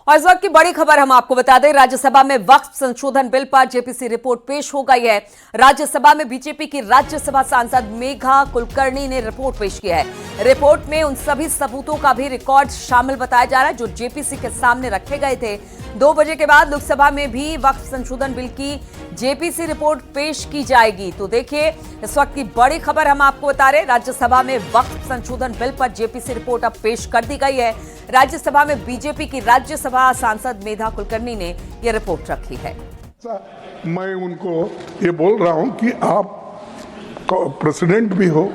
और इस वक्त की बड़ी खबर हम आपको बता दें, राज्यसभा में वक्फ संशोधन बिल पर जेपीसी रिपोर्ट पेश हो गई है। राज्यसभा में बीजेपी की राज्यसभा सांसद मेघा कुलकर्णी ने रिपोर्ट पेश किया है। रिपोर्ट में उन सभी सबूतों का भी रिकॉर्ड शामिल बताया जा रहा है जो जेपीसी के सामने रखे गए थे। 2 बजे के बाद लोकसभा में भी वक्फ संशोधन बिल की जेपीसी रिपोर्ट पेश की जाएगी। तो देखिए, इस वक्त की बड़ी खबर हम आपको बता रहे, राज्यसभा में वक्फ संशोधन बिल पर जेपीसी रिपोर्ट अब पेश कर दी गई है। राज्यसभा में बीजेपी की राज्यसभा सांसद मेघा कुलकर्णी ने यह रिपोर्ट रखी है। मैं उनको ये बोल रहा हूं कि आप प्रेसिडेंट भी हो,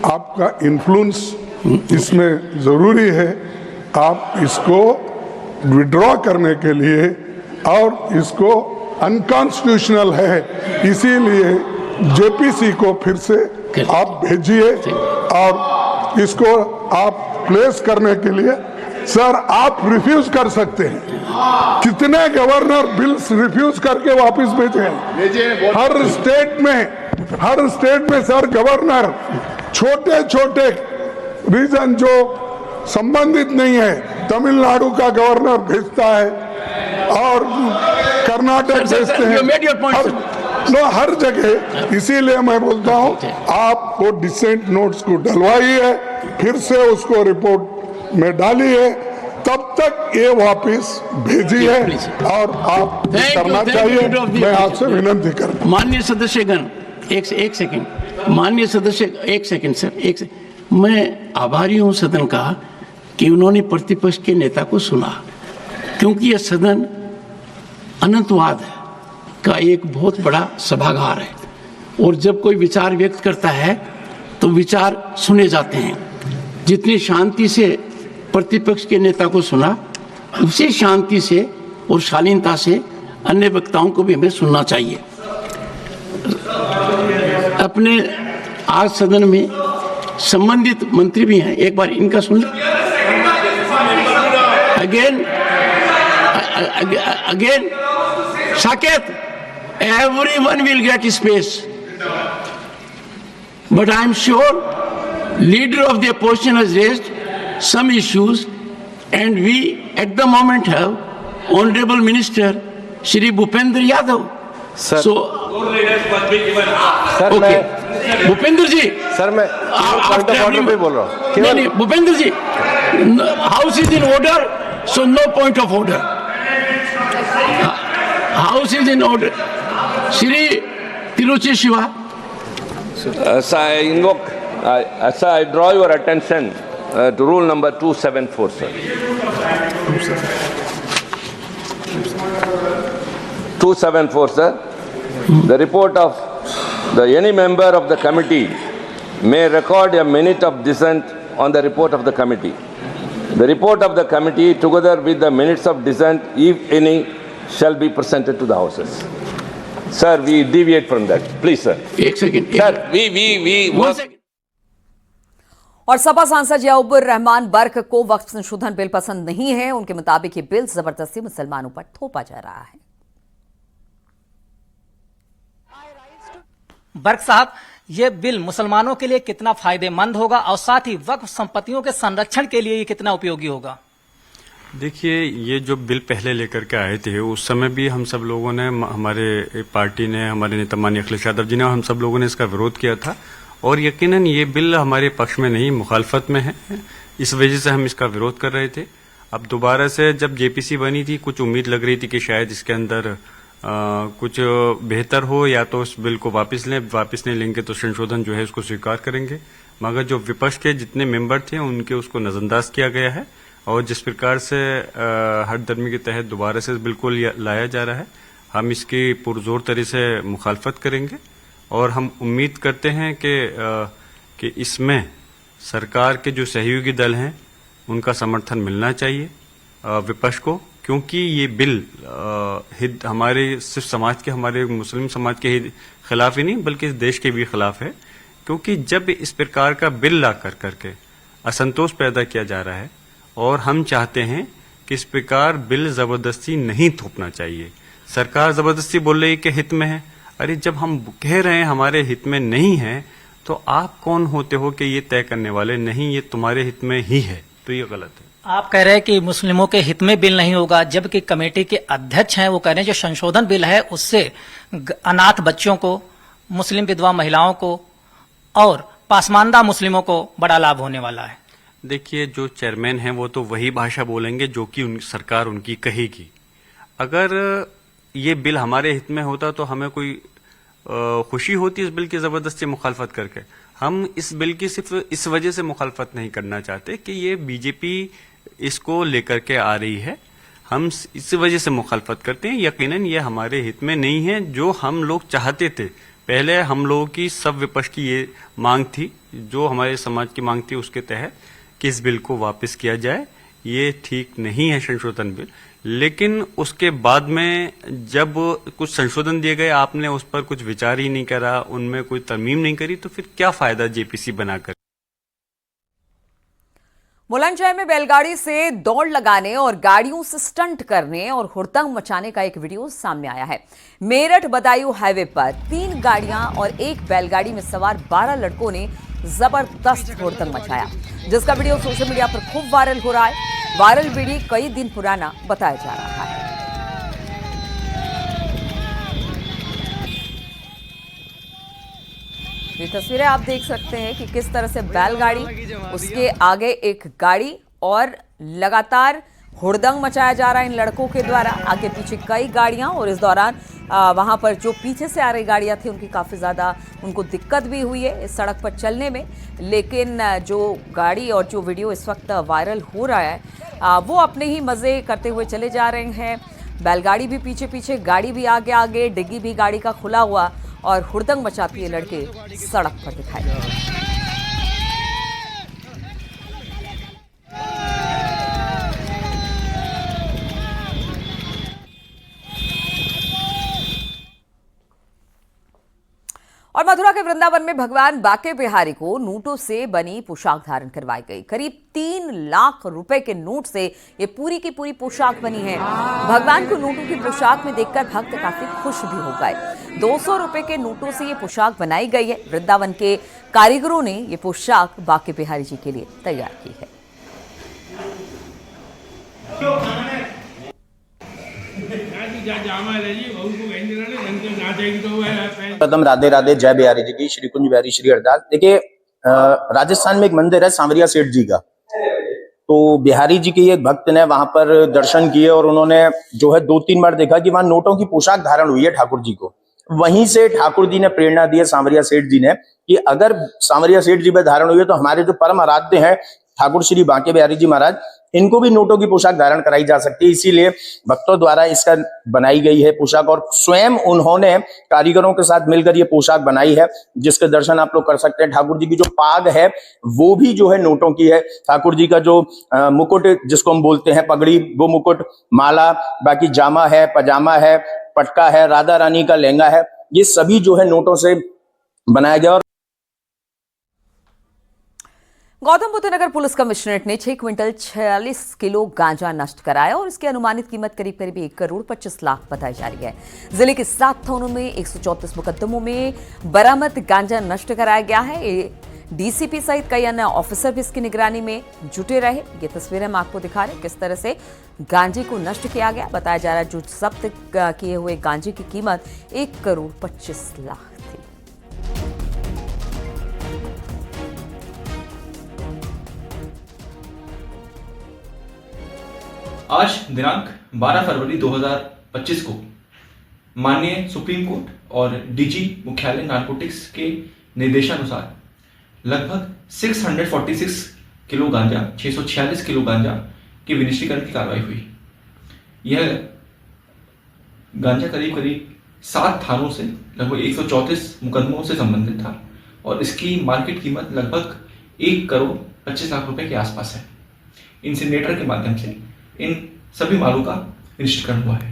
आपका इन्फ्लुएंस इसमें जरूरी है। आप इसको विड्रॉ करने के लिए, और इसको अनकॉन्स्टिट्यूशनल है, इसीलिए जेपीसी को फिर से आप भेजिए और इसको आप प्लेस करने के लिए। सर, आप रिफ्यूज कर सकते हैं। कितने गवर्नर बिल्स रिफ्यूज करके वापस भेजे हैं? हर स्टेट में सर गवर्नर छोटे छोटे रीजन जो संबंधित नहीं है, तमिलनाडु का गवर्नर भेजता है और कर्नाटक भेजते हैं, हर जगह। इसीलिए मैं बोलता हूं, आप वो डिसेंट नोट्स को डलवाइए, फिर से उसको रिपोर्ट में डालिए, तब तक ये वापस भेजिए और आप करना चाहिए। मैं आपसे विनती करता हूं। माननीय सदस्यगण, एक सेकंड, माननीय सदस्य, एक सेकंड सर, मैं आभारी हूं सदन का कि उन्होंने प्रतिपक्ष के नेता को सुना, क्योंकि यह सदन अनंतवाद का एक बहुत बड़ा सभागार है और जब कोई विचार व्यक्त करता है तो विचार सुने जाते हैं। जितनी शांति से प्रतिपक्ष के नेता को सुना, उसी शांति से और शालीनता से अन्य वक्ताओं को भी हमें सुनना चाहिए। अपने आज सदन में संबंधित मंत्री भी हैं, एक बार इनका सुन लें। Again Saket, everyone will get space, but I am sure leader of the opposition has raised some issues, and we at the moment have Honorable Minister Shri Bhupendra Yadav. Sir, so sir, okay, Bhupendra ji, sir मैं point of order पे बोल रहा हूँ। नहीं, Bhupendra ji, house is in order, so no point of order. House is in order. Shri Tiruchi Siva. I draw your attention to rule number 274, sir. 274, sir. The report of any member of the committee may record a minute of dissent on the report of the committee. The report of the committee, together with the minutes of dissent, if any, shall be presented to the houses. Sir, we deviate from that. Please, sir. एक second Sir, we work. और सपा सांसद याउबुर रहमान बर्क को वक्फ संशोधन bill पसंद नहीं है। उनके मुताबिक ये बिल जबरदस्ती मुसलमानों पर थोपा जा रहा है। बर्क साहब, ये बिल मुसलमानों के लिए कितना फायदेमंद होगा और साथ ही वक्फ संपत्तियों के संरक्षण के लिए ये कितना उपयोगी होगा? देखिए, ये जो बिल पहले लेकर के आए थे, उस समय भी हम सब लोगों ने, हमारे पार्टी ने, हमारे नेता माननीय अखिलेश यादव जी ने, हम सब लोगों ने इसका विरोध किया था। और यकीनन ये बिल हमारे पक्ष में नहीं, मुखालफत में है। इस वजह से हम इसका विरोध कर रहे थे। अब दोबारा से जब जेपीसी बनी थी, कुछ उम्मीद लग रही थी कि शायद इसके अंदर कुछ बेहतर हो, या तो इस बिल को वापस नहीं लेंगे तो संशोधन जो है उसको स्वीकार करेंगे। मगर जो विपक्ष के जितने मेंबर थे उनके उसको नजरअंदाज किया गया है, और जिस प्रकार से हरदर्मी के तहत दोबारा से इस बिल को लाया जा रहा है, हम इसकी पुरजोर तरह से मुखालफत करेंगे। और हम उम्मीद करते हैं कि इसमें सरकार के जो सहयोगी दल हैं उनका समर्थन मिलना चाहिए विपक्ष को, क्योंकि ये बिल हमारे सिर्फ समाज के, हमारे मुस्लिम समाज के खिलाफ ही नहीं बल्कि इस देश के भी खिलाफ है। क्योंकि जब इस प्रकार का बिल ला करके असंतोष पैदा किया जा रहा है, और हम चाहते हैं कि इस प्रकार बिल जबरदस्ती नहीं थोपना चाहिए। सरकार जबरदस्ती बोल रही है कि हित में है। अरे, जब हम कह रहे हैं हमारे हित में नहीं है, तो आप कौन होते हो कि ये तय करने वाले? नहीं, ये तुम्हारे हित में ही है, तो ये गलत है। आप कह रहे हैं कि मुस्लिमों के हित में बिल नहीं होगा, जबकि कमेटी के अध्यक्ष हैं वो कह रहे हैं जो संशोधन बिल है उससे अनाथ बच्चों को, मुस्लिम विधवा महिलाओं को और पासमानदा मुस्लिमों को बड़ा लाभ होने वाला है। देखिए, जो चेयरमैन हैं वो तो वही भाषा बोलेंगे जो कि सरकार उनकी कहेगी। अगर ये बिल हमारे हित में होता तो हमें कोई खुशी होती इस बिल की जबरदस्ती मुखालफत करके। हम इस बिल की सिर्फ इस वजह से मुखालफत नहीं करना चाहते कि ये बीजेपी इसको लेकर के आ रही है, हम इस वजह से मुखालफत करते हैं। यकीनन ये हमारे हित में नहीं है। जो हम लोग चाहते थे, पहले हम लोगों की सब विपक्ष की ये मांग थी, जो हमारे समाज की मांग थी उसके तहत कि इस बिल को वापस किया जाए। ये ठीक नहीं है संशोधन बिल, लेकिन उसके बाद में जब कुछ संशोधन दिए गए, आपने उस पर कुछ विचार ही नहीं करा, उनमें कोई तरमीम नहीं करी, तो फिर क्या फायदा जेपीसी बनाकर। बुलंदशहर में बैलगाड़ी से दौड़ लगाने और गाड़ियों से स्टंट करने और हुड़दंग मचाने का एक वीडियो सामने आया है। मेरठ बदायूं हाईवे पर 3 गाड़ियां और एक बैलगाड़ी में सवार 12 लड़कों ने जबरदस्त हुड़दंग मचाया, जिसका वीडियो सोशल मीडिया पर खूब वायरल हो रहा है। वायरल वीडियो कई दिन पुराना बताया जा रहा है। ये तस्वीरें आप देख सकते हैं कि किस तरह से बैलगाड़ी, उसके आगे एक गाड़ी और लगातार हुड़दंग मचाया जा रहा है इन लड़कों के द्वारा। आगे पीछे कई गाड़ियां और इस दौरान वहां पर जो पीछे से आ रही गाड़ियां थी उनकी काफ़ी ज़्यादा उनको दिक्कत भी हुई है इस सड़क पर चलने में। लेकिन जो गाड़ी और जो वीडियो इस वक्त वायरल हो रहा है वो अपने ही मज़े करते हुए चले जा रहे हैं। बैलगाड़ी भी पीछे पीछे, गाड़ी भी आगे आगे, डिग्गी भी गाड़ी का खुला हुआ और हुड़दंग मचाते ये लड़के सड़क पर दिखाई दे रहे हैं। और मथुरा के वृंदावन में भगवान बाके बिहारी को नोटों से बनी पोशाक धारण करवाई गई। करीब 3 लाख रुपए के नोट से ये पूरी की पूरी पोशाक बनी है। भगवान को नोटों की पोशाक में देखकर भक्त काफी खुश भी हो गए। 200 रुपए के नोटों से ये पोशाक बनाई गई है। वृंदावन के कारीगरों ने ये पोशाक बाके बिहारी जी के लिए तैयार की है। प्रथम राधे राधे, जय बिहारी जी की, श्री कुंज बिहारी श्री अरदास। देखिए, राजस्थान में एक मंदिर है सांवरिया सेठ जी का, तो बिहारी जी के एक भक्त ने वहां पर दर्शन किए और उन्होंने जो है 2-3 बार देखा कि वहां नोटों की पोशाक धारण हुई है ठाकुर जी को। वहीं से ठाकुर जी ने प्रेरणा दी है सांवरिया सेठ जी ने कि अगर सांवरिया सेठ जी पे धारण हुई है तो हमारे जो परम आराध्य हैं ठाकुर श्री बांके बिहारी जी महाराज, इनको भी नोटों की पोशाक धारण कराई जा सकती है। इसीलिए भक्तों द्वारा इसका बनाई गई है पोशाक और स्वयं उन्होंने कारीगरों के साथ मिलकर ये पोशाक बनाई है, जिसके दर्शन आप लोग कर सकते हैं। ठाकुर जी की जो पाग है वो भी जो है नोटों की है। ठाकुर जी का जो मुकुट जिसको हम बोलते हैं पगड़ी, वो मुकुट, माला, बाकी जामा है, पजामा है, पटका है, राधा रानी का लहंगा है, ये सभी जो है नोटों से बनाया गया। और गौतम बुद्ध नगर पुलिस कमिश्नरेट ने 6 क्विंटल 46 किलो गांजा नष्ट कराया और इसकी अनुमानित कीमत करीब 1 करोड़ 25 लाख बताई जा रही है। जिले के 7 थानों में 134 मुकदमों में बरामद गांजा नष्ट कराया गया है। डीसीपी सहित कई अन्य ऑफिसर भी इसकी निगरानी में जुटे रहे। ये तस्वीरें हम आपको दिखा रहे हैं किस तरह से गांजे को नष्ट किया गया। बताया जा रहा है जो जब्त किए हुए गांजे की कीमत 1 करोड़ 25 लाख थी। आज दिनांक 12 फरवरी 2025 को माननीय सुप्रीम कोर्ट और डीजी मुख्यालय नारकोटिक्स के निर्देशानुसार लगभग 646 किलो गांजा, 646 किलो गांजा के विनिष्टीकरण की कार्रवाई हुई। यह गांजा करीब 7 थानों से लगभग 134 मुकदमों से संबंधित था और इसकी मार्केट कीमत लगभग 1 करोड़ 25 लाख रुपए के आसपास है। इंसिनरेटर के माध्यम से इन सभी मालों का निश्चितकरण हुआ है।